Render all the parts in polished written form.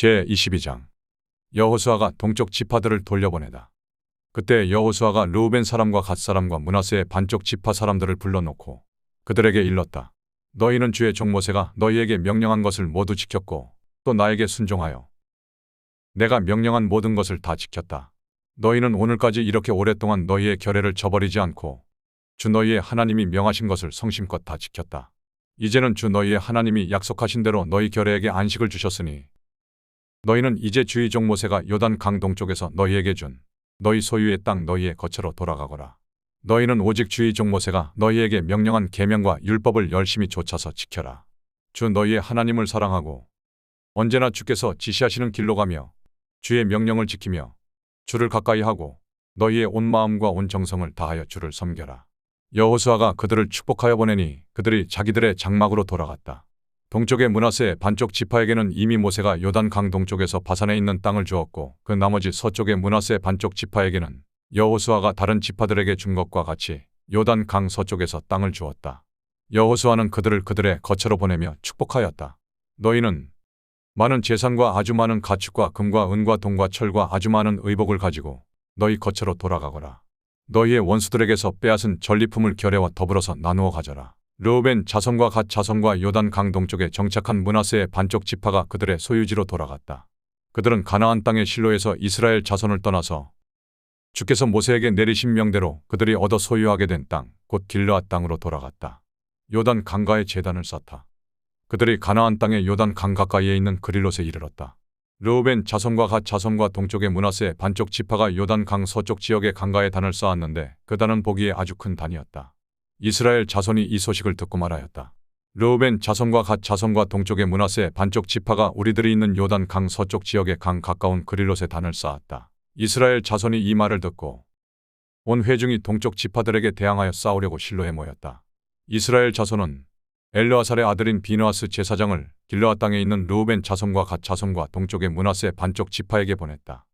제22장 여호수아가 동쪽 지파들을 돌려보내다. 그때 여호수아가 르우벤 사람과 갓 사람과 므낫세의 반쪽 지파 사람들을 불러놓고 그들에게 일렀다. 너희는 주의 종 모세가 너희에게 명령한 것을 모두 지켰고 또 나에게 순종하여 내가 명령한 모든 것을 다 지켰다. 너희는 오늘까지 이렇게 오랫동안 너희의 결례를 저버리지 않고 주 너희의 하나님이 명하신 것을 성심껏 다 지켰다. 이제는 주 너희의 하나님이 약속하신 대로 너희 결례에게 안식을 주셨으니 너희는 이제 주의 종 모세가 요단 강 동쪽에서 너희에게 준 너희 소유의 땅 너희의 거처로 돌아가거라. 너희는 오직 주의 종 모세가 너희에게 명령한 계명과 율법을 열심히 좇아서 지켜라. 주 너희의 하나님을 사랑하고 언제나 주께서 지시하시는 길로 가며 주의 명령을 지키며 주를 가까이 하고 너희의 온 마음과 온 정성을 다하여 주를 섬겨라. 여호수아가 그들을 축복하여 보내니 그들이 자기들의 장막으로 돌아갔다. 동쪽의 므낫세 반쪽 지파에게는 이미 모세가 요단 강 동쪽에서 바산에 있는 땅을 주었고 그 나머지 서쪽의 므낫세 반쪽 지파에게는 여호수아가 다른 지파들에게 준 것과 같이 요단 강 서쪽에서 땅을 주었다. 여호수아는 그들을 그들의 거처로 보내며 축복하였다. 너희는 많은 재산과 아주 많은 가축과 금과 은과 동과 철과 아주 많은 의복을 가지고 너희 거처로 돌아가거라. 너희의 원수들에게서 빼앗은 전리품을 결례와 더불어서 나누어 가져라. 르우벤 자손과 갓 자손과 요단 강 동쪽에 정착한 므낫세의 반쪽 지파가 그들의 소유지로 돌아갔다. 그들은 가나안 땅의 실로에서 이스라엘 자손을 떠나서 주께서 모세에게 내리신 명대로 그들이 얻어 소유하게 된 땅, 곧 길르앗 땅으로 돌아갔다. 요단 강가에 제단을 쌓다. 그들이 가나안 땅의 요단 강 가까이에 있는 그릴롯에 이르렀다. 르우벤 자손과 갓 자손과 동쪽의 므낫세 반쪽 지파가 요단 강 서쪽 지역의 강가에 단을 쌓았는데 그 단은 보기에 아주 큰 단이었다. 이스라엘 자손이 이 소식을 듣고 말하였다. 르우벤 자손과 갓 자손과 동쪽의 므낫세 반쪽 지파가 우리들이 있는 요단 강 서쪽 지역의 강 가까운 그릴롯에 단을 쌓았다. 이스라엘 자손이 이 말을 듣고 온 회중이 동쪽 지파들에게 대항하여 싸우려고 실로에 모였다. 이스라엘 자손은 엘르아살의 아들인 비느하스 제사장을 길르앗 땅에 있는 르우벤 자손과 갓 자손과 동쪽의 므낫세 반쪽 지파에게 보냈다.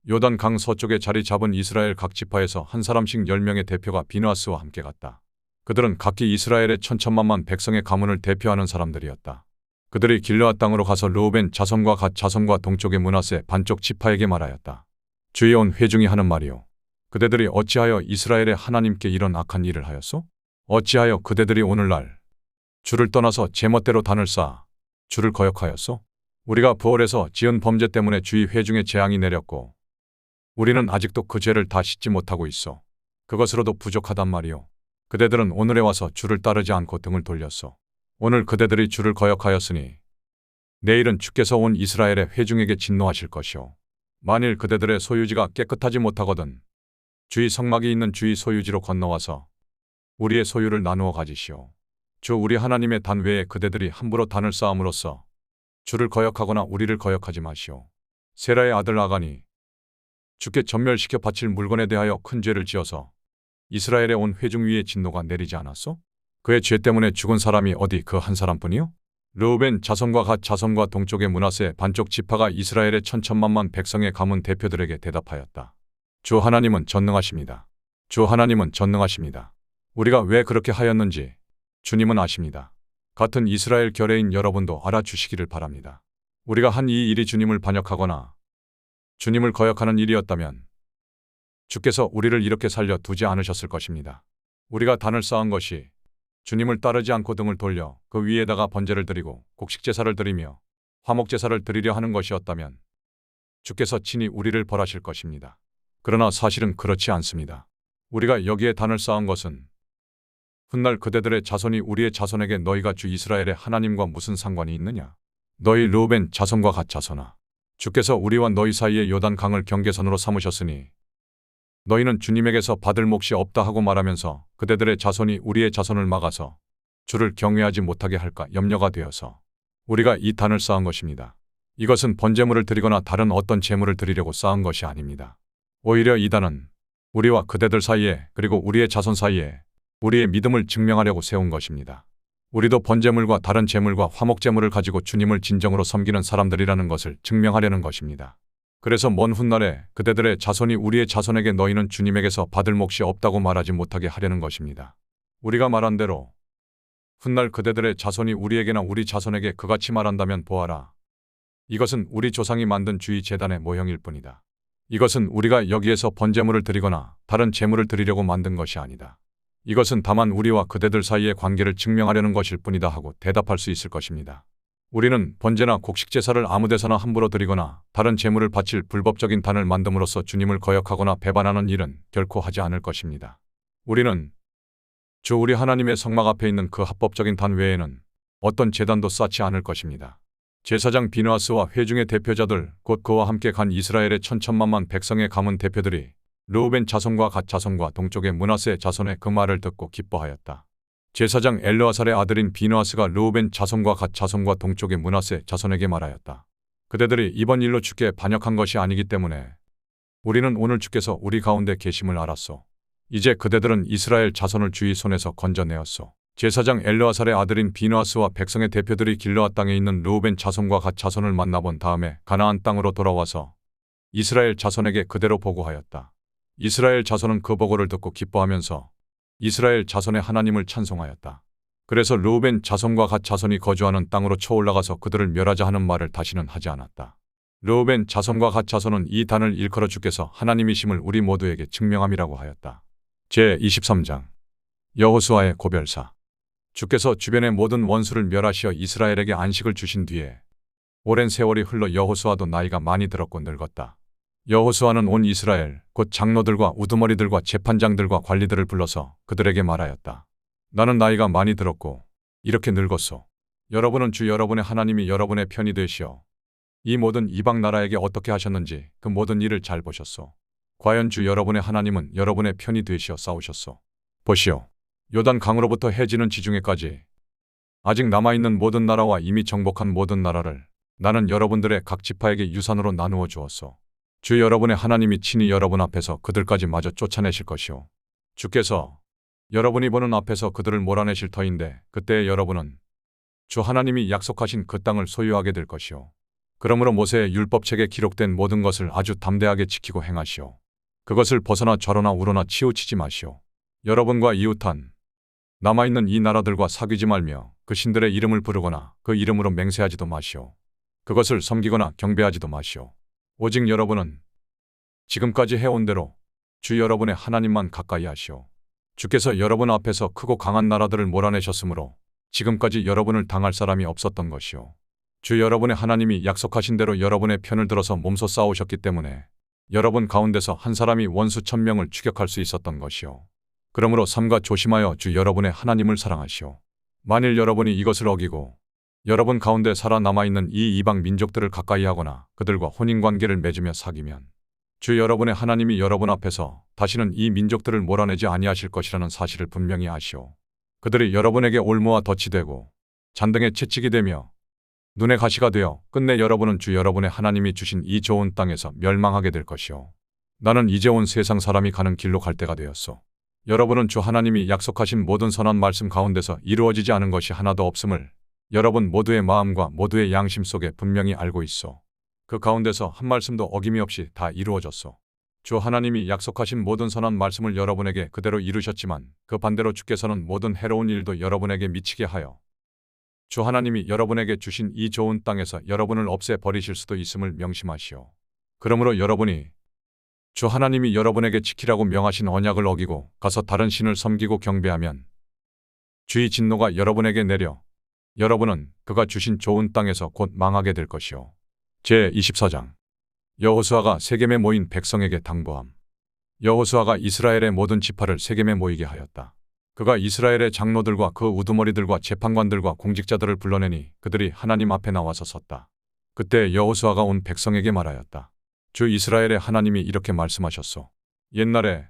요단 강 서쪽에 자리 잡은 이스라엘 각 지파에서 한 사람씩 10명의 대표가 비느하스와 함께 갔다. 그들은 각기 이스라엘의 천천만만 백성의 가문을 대표하는 사람들이었다. 그들이 길르앗 땅으로 가서 르우벤 자손과 갓 자손과 동쪽의 므낫세 반쪽 지파에게 말하였다. 주의 온 회중이 하는 말이요. 그대들이 어찌하여 이스라엘의 하나님께 이런 악한 일을 하였소? 어찌하여 그대들이 오늘날 주를 떠나서 제멋대로 단을 쌓아 주를 거역하였소? 우리가 부월에서 지은 범죄 때문에 주의 회중에 재앙이 내렸고 우리는 아직도 그 죄를 다 씻지 못하고 있어. 그것으로도 부족하단 말이요. 그대들은 오늘에 와서 주를 따르지 않고 등을 돌렸소. 오늘 그대들이 주를 거역하였으니 내일은 주께서 온 이스라엘의 회중에게 진노하실 것이오. 만일 그대들의 소유지가 깨끗하지 못하거든 주의 성막이 있는 주의 소유지로 건너와서 우리의 소유를 나누어 가지시오. 주 우리 하나님의 단 외에 그대들이 함부로 단을 쌓음으로써 주를 거역하거나 우리를 거역하지 마시오. 세라의 아들 아간이 주께 전멸시켜 바칠 물건에 대하여 큰 죄를 지어서 이스라엘의 온 회중 위에 진노가 내리지 않았소? 그의 죄 때문에 죽은 사람이 어디 그 한 사람뿐이요? 르우벤 자손과 갓 자손과 동쪽의 므낫세 반쪽 지파가 이스라엘의 천천만만 백성의 가문 대표들에게 대답하였다. 주 하나님은 전능하십니다. 주 하나님은 전능하십니다. 우리가 왜 그렇게 하였는지 주님은 아십니다. 같은 이스라엘 결례인 여러분도 알아주시기를 바랍니다. 우리가 한 이 일이 주님을 반역하거나 주님을 거역하는 일이었다면 주께서 우리를 이렇게 살려 두지 않으셨을 것입니다. 우리가 단을 쌓은 것이 주님을 따르지 않고 등을 돌려 그 위에다가 번제를 드리고 곡식제사를 드리며 화목제사를 드리려 하는 것이었다면 주께서 친히 우리를 벌하실 것입니다. 그러나 사실은 그렇지 않습니다. 우리가 여기에 단을 쌓은 것은 훗날 그대들의 자손이 우리의 자손에게 너희가 주 이스라엘의 하나님과 무슨 상관이 있느냐? 너희 르우벤 자손과 갓 자손아, 주께서 우리와 너희 사이에 요단 강을 경계선으로 삼으셨으니 너희는 주님에게서 받을 몫이 없다 하고 말하면서 그대들의 자손이 우리의 자손을 막아서 주를 경외하지 못하게 할까 염려가 되어서 우리가 이 단을 쌓은 것입니다. 이것은 번제물을 드리거나 다른 어떤 제물을 드리려고 쌓은 것이 아닙니다. 오히려 이 단은 우리와 그대들 사이에 그리고 우리의 자손 사이에 우리의 믿음을 증명하려고 세운 것입니다. 우리도 번제물과 다른 제물과 화목제물을 가지고 주님을 진정으로 섬기는 사람들이라는 것을 증명하려는 것입니다. 그래서 먼 훗날에 그대들의 자손이 우리의 자손에게 너희는 주님에게서 받을 몫이 없다고 말하지 못하게 하려는 것입니다. 우리가 말한 대로 훗날 그대들의 자손이 우리에게나 우리 자손에게 그같이 말한다면 보아라. 이것은 우리 조상이 만든 주의 제단의 모형일 뿐이다. 이것은 우리가 여기에서 번제물을 드리거나 다른 제물을 드리려고 만든 것이 아니다. 이것은 다만 우리와 그대들 사이의 관계를 증명하려는 것일 뿐이다 하고 대답할 수 있을 것입니다. 우리는 번제나 곡식 제사를 아무 데서나 함부로 드리거나 다른 제물을 바칠 불법적인 단을 만듦으로써 주님을 거역하거나 배반하는 일은 결코 하지 않을 것입니다. 우리는 주 우리 하나님의 성막 앞에 있는 그 합법적인 단 외에는 어떤 제단도 쌓지 않을 것입니다. 제사장 비느하스와 회중의 대표자들 곧 그와 함께 간 이스라엘의 천천만만 백성의 가문 대표들이 르우벤 자손과 갓 자손과 동쪽의 므낫세 자손의 그 말을 듣고 기뻐하였다. 제사장 엘르아살의 아들인 비느하스가 르우벤 자손과 갓 자손과 동쪽의 므낫세 자손에게 말하였다. 그대들이 이번 일로 주께 반역한 것이 아니기 때문에 우리는 오늘 주께서 우리 가운데 계심을 알았소. 이제 그대들은 이스라엘 자손을 주의 손에서 건져내었소. 제사장 엘르아살의 아들인 비느하스와 백성의 대표들이 길르앗 땅에 있는 르우벤 자손과 갓 자손을 만나본 다음에 가나안 땅으로 돌아와서 이스라엘 자손에게 그대로 보고하였다. 이스라엘 자손은 그 보고를 듣고 기뻐하면서 이스라엘 자손의 하나님을 찬송하였다. 그래서 르우벤 자손과 갓 자손이 거주하는 땅으로 쳐올라가서 그들을 멸하자 하는 말을 다시는 하지 않았다. 르우벤 자손과 갓 자손은 이 단을 일컬어 주께서 하나님이심을 우리 모두에게 증명함이라고 하였다. 제23장 여호수아의 고별사. 주께서 주변의 모든 원수를 멸하시어 이스라엘에게 안식을 주신 뒤에 오랜 세월이 흘러 여호수아도 나이가 많이 들었고 늙었다. 여호수아는 온 이스라엘 곧 장로들과 우두머리들과 재판장들과 관리들을 불러서 그들에게 말하였다. 나는 나이가 많이 들었고 이렇게 늙었소. 여러분은 주 여러분의 하나님이 여러분의 편이 되시어 이 모든 이방 나라에게 어떻게 하셨는지 그 모든 일을 잘 보셨소. 과연 주 여러분의 하나님은 여러분의 편이 되시어 싸우셨소. 보시오. 요단 강으로부터 해지는 지중해까지 아직 남아있는 모든 나라와 이미 정복한 모든 나라를 나는 여러분들의 각 지파에게 유산으로 나누어 주었소. 주 여러분의 하나님이 친히 여러분 앞에서 그들까지 마저 쫓아내실 것이오. 주께서 여러분이 보는 앞에서 그들을 몰아내실 터인데 그때 여러분은 주 하나님이 약속하신 그 땅을 소유하게 될 것이오. 그러므로 모세의 율법책에 기록된 모든 것을 아주 담대하게 지키고 행하시오. 그것을 벗어나 좌로나 우로나 치우치지 마시오. 여러분과 이웃한 남아있는 이 나라들과 사귀지 말며 그 신들의 이름을 부르거나 그 이름으로 맹세하지도 마시오. 그것을 섬기거나 경배하지도 마시오. 오직 여러분은 지금까지 해온 대로 주 여러분의 하나님만 가까이 하시오. 주께서 여러분 앞에서 크고 강한 나라들을 몰아내셨으므로 지금까지 여러분을 당할 사람이 없었던 것이오. 주 여러분의 하나님이 약속하신 대로 여러분의 편을 들어서 몸소 싸우셨기 때문에 여러분 가운데서 한 사람이 원수 1000명을 추격할 수 있었던 것이오. 그러므로 삼가 조심하여 주 여러분의 하나님을 사랑하시오. 만일 여러분이 이것을 어기고 여러분 가운데 살아남아있는 이 이방 민족들을 가까이 하거나 그들과 혼인관계를 맺으며 사귀면 주 여러분의 하나님이 여러분 앞에서 다시는 이 민족들을 몰아내지 아니하실 것이라는 사실을 분명히 아시오. 그들이 여러분에게 올무와 덫이 되고 잔등의 채찍이 되며 눈의 가시가 되어 끝내 여러분은 주 여러분의 하나님이 주신 이 좋은 땅에서 멸망하게 될 것이오. 나는 이제 온 세상 사람이 가는 길로 갈 때가 되었소. 여러분은 주 하나님이 약속하신 모든 선한 말씀 가운데서 이루어지지 않은 것이 하나도 없음을 여러분 모두의 마음과 모두의 양심 속에 분명히 알고 있소. 그 가운데서 한 말씀도 어김이 없이 다 이루어졌소. 주 하나님이 약속하신 모든 선한 말씀을 여러분에게 그대로 이루셨지만 그 반대로 주께서는 모든 해로운 일도 여러분에게 미치게 하여 주 하나님이 여러분에게 주신 이 좋은 땅에서 여러분을 없애버리실 수도 있음을 명심하시오. 그러므로 여러분이 주 하나님이 여러분에게 지키라고 명하신 언약을 어기고 가서 다른 신을 섬기고 경배하면 주의 진노가 여러분에게 내려 여러분은 그가 주신 좋은 땅에서 곧 망하게 될 것이오. 제24장 여호수아가 세겜에 모인 백성에게 당부함. 여호수아가 이스라엘의 모든 지파를 세겜에 모이게 하였다. 그가 이스라엘의 장로들과 그 우두머리들과 재판관들과 공직자들을 불러내니 그들이 하나님 앞에 나와서 섰다. 그때 여호수아가 온 백성에게 말하였다. 주 이스라엘의 하나님이 이렇게 말씀하셨소. 옛날에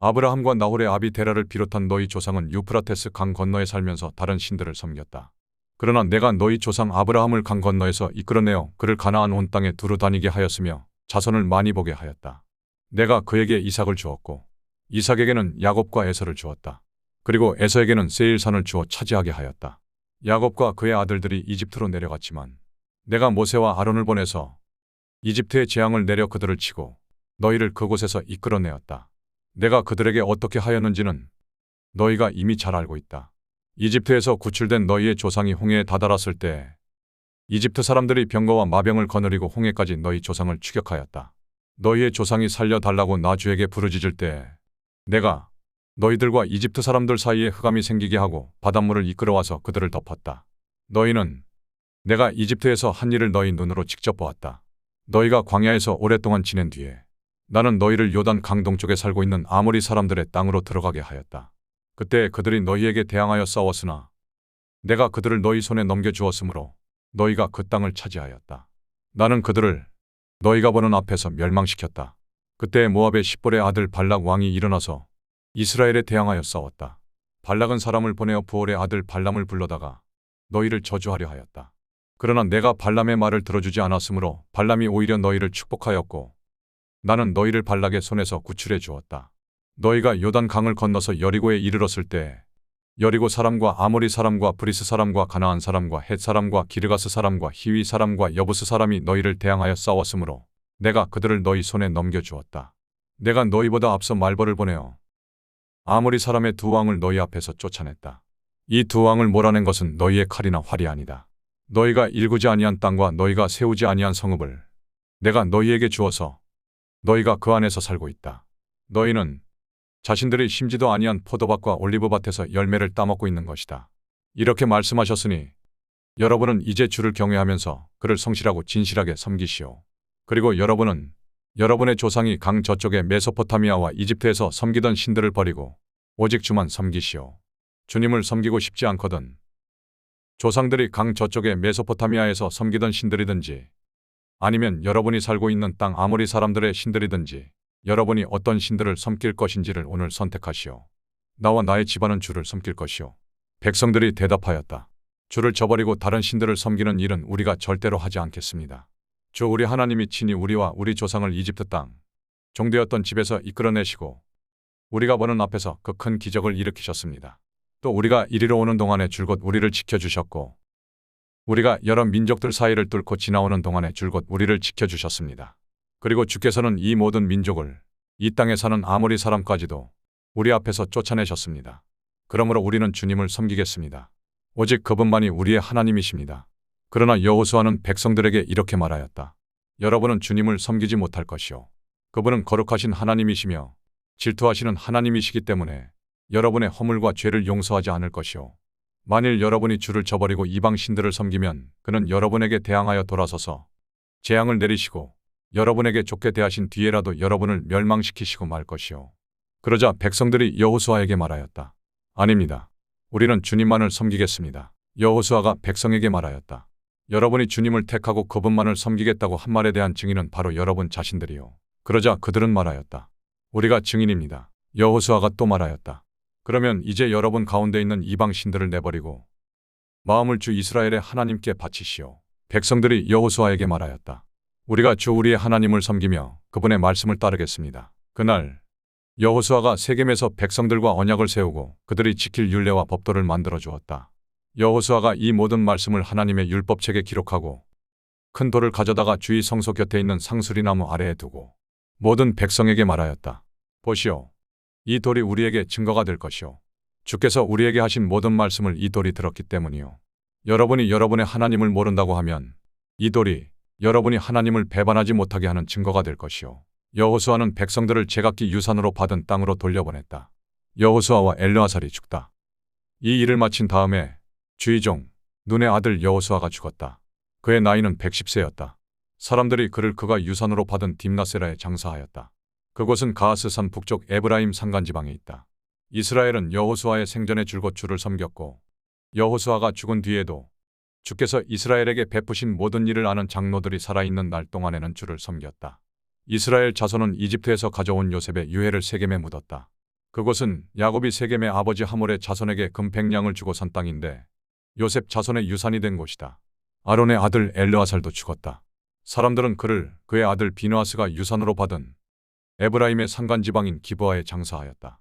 아브라함과 나홀의 아비 데라를 비롯한 너희 조상은 유프라테스 강 건너에 살면서 다른 신들을 섬겼다. 그러나 내가 너희 조상 아브라함을 강 건너에서 이끌어내어 그를 가나안 온 땅에 두루 다니게 하였으며 자손을 많이 보게 하였다. 내가 그에게 이삭을 주었고 이삭에게는 야곱과 에서를 주었다. 그리고 에서에게는 세일산을 주어 차지하게 하였다. 야곱과 그의 아들들이 이집트로 내려갔지만 내가 모세와 아론을 보내서 이집트의 재앙을 내려 그들을 치고 너희를 그곳에서 이끌어내었다. 내가 그들에게 어떻게 하였는지는 너희가 이미 잘 알고 있다. 이집트에서 구출된 너희의 조상이 홍해에 다다랐을 때 이집트 사람들이 병거와 마병을 거느리고 홍해까지 너희 조상을 추격하였다. 너희의 조상이 살려달라고 나 주에게 부르짖을 때 내가 너희들과 이집트 사람들 사이에 흑암이 생기게 하고 바닷물을 이끌어와서 그들을 덮었다. 너희는 내가 이집트에서 한 일을 너희 눈으로 직접 보았다. 너희가 광야에서 오랫동안 지낸 뒤에 나는 너희를 요단 강 동쪽에 살고 있는 아모리 사람들의 땅으로 들어가게 하였다. 그때 그들이 너희에게 대항하여 싸웠으나 내가 그들을 너희 손에 넘겨주었으므로 너희가 그 땅을 차지하였다. 나는 그들을 너희가 보는 앞에서 멸망시켰다. 그때 모압의 십볼의 아들 발락 왕이 일어나서 이스라엘에 대항하여 싸웠다. 발락은 사람을 보내어 부올의 아들 발람을 불러다가 너희를 저주하려 하였다. 그러나 내가 발람의 말을 들어주지 않았으므로 발람이 오히려 너희를 축복하였고 나는 너희를 발락의 손에서 구출해 주었다. 너희가 요단 강을 건너서 여리고에 이르렀을 때 여리고 사람과 아모리 사람과 브리스 사람과 가나안 사람과 헷 사람과 기르가스 사람과 히위 사람과 여부스 사람이 너희를 대항하여 싸웠으므로 내가 그들을 너희 손에 넘겨주었다. 내가 너희보다 앞서 말벌을 보내어 아모리 사람의 두 왕을 너희 앞에서 쫓아냈다. 이 두 왕을 몰아낸 것은 너희의 칼이나 활이 아니다. 너희가 일구지 아니한 땅과 너희가 세우지 아니한 성읍을 내가 너희에게 주어서 너희가 그 안에서 살고 있다. 너희는 자신들이 심지도 아니한 포도밭과 올리브밭에서 열매를 따먹고 있는 것이다. 이렇게 말씀하셨으니 여러분은 이제 주를 경외하면서 그를 성실하고 진실하게 섬기시오. 그리고 여러분은 여러분의 조상이 강 저쪽의 메소포타미아와 이집트에서 섬기던 신들을 버리고 오직 주만 섬기시오. 주님을 섬기고 싶지 않거든 조상들이 강 저쪽의 메소포타미아에서 섬기던 신들이든지 아니면 여러분이 살고 있는 땅 아모리 사람들의 신들이든지 여러분이 어떤 신들을 섬길 것인지를 오늘 선택하시오. 나와 나의 집안은 주를 섬길 것이오. 백성들이 대답하였다. 주를 저버리고 다른 신들을 섬기는 일은 우리가 절대로 하지 않겠습니다. 주 우리 하나님이 친히 우리와 우리 조상을 이집트 땅 종되었던 집에서 이끌어내시고 우리가 보는 앞에서 그 큰 기적을 일으키셨습니다. 또 우리가 이리로 오는 동안에 줄곧 우리를 지켜주셨고 우리가 여러 민족들 사이를 뚫고 지나오는 동안에 줄곧 우리를 지켜주셨습니다. 그리고 주께서는 이 모든 민족을 이 땅에 사는 아모리 사람까지도 우리 앞에서 쫓아내셨습니다. 그러므로 우리는 주님을 섬기겠습니다. 오직 그분만이 우리의 하나님이십니다. 그러나 여호수아는 백성들에게 이렇게 말하였다. 여러분은 주님을 섬기지 못할 것이요. 그분은 거룩하신 하나님이시며 질투하시는 하나님이시기 때문에 여러분의 허물과 죄를 용서하지 않을 것이요. 만일 여러분이 주를 저버리고 이방 신들을 섬기면 그는 여러분에게 대항하여 돌아서서 재앙을 내리시고 여러분에게 좋게 대하신 뒤에라도 여러분을 멸망시키시고 말 것이요. 그러자 백성들이 여호수아에게 말하였다. 아닙니다. 우리는 주님만을 섬기겠습니다. 여호수아가 백성에게 말하였다. 여러분이 주님을 택하고 그분만을 섬기겠다고 한 말에 대한 증인은 바로 여러분 자신들이요. 그러자 그들은 말하였다. 우리가 증인입니다. 여호수아가 또 말하였다. 그러면 이제 여러분 가운데 있는 이방 신들을 내버리고 마음을 주 이스라엘의 하나님께 바치시오. 백성들이 여호수아에게 말하였다. 우리가 주 우리의 하나님을 섬기며 그분의 말씀을 따르겠습니다. 그날 여호수아가 세겜에서 백성들과 언약을 세우고 그들이 지킬 율례와 법도를 만들어 주었다. 여호수아가 이 모든 말씀을 하나님의 율법책에 기록하고 큰 돌을 가져다가 주의 성소 곁에 있는 상수리나무 아래에 두고 모든 백성에게 말하였다. 보시오. 이 돌이 우리에게 증거가 될 것이오. 주께서 우리에게 하신 모든 말씀을 이 돌이 들었기 때문이오. 여러분이 여러분의 하나님을 모른다고 하면 이 돌이 여러분이 하나님을 배반하지 못하게 하는 증거가 될 것이오. 여호수아는 백성들을 제각기 유산으로 받은 땅으로 돌려보냈다. 여호수아와 엘르아살이 죽다. 이 일을 마친 다음에 주의종 눈의 아들 여호수아가 죽었다. 그의 나이는 110세였다. 사람들이 그를 그가 유산으로 받은 딥나세라에 장사하였다. 그곳은 가하스산 북쪽 에브라임 산간지방에 있다. 이스라엘은 여호수아의 생전에 줄곧 주를 섬겼고 여호수아가 죽은 뒤에도 주께서 이스라엘에게 베푸신 모든 일을 아는 장로들이 살아있는 날 동안에는 주를 섬겼다. 이스라엘 자손은 이집트에서 가져온 요셉의 유해를 세겜에 묻었다. 그곳은 야곱이 세겜의 아버지 하몰의 자손에게 금 100냥을 주고 산 땅인데 요셉 자손의 유산이 된 곳이다. 아론의 아들 엘르아살도 죽었다. 사람들은 그를 그의 아들 비느하스가 유산으로 받은 에브라임의 산간지방인 기브아에 장사하였다.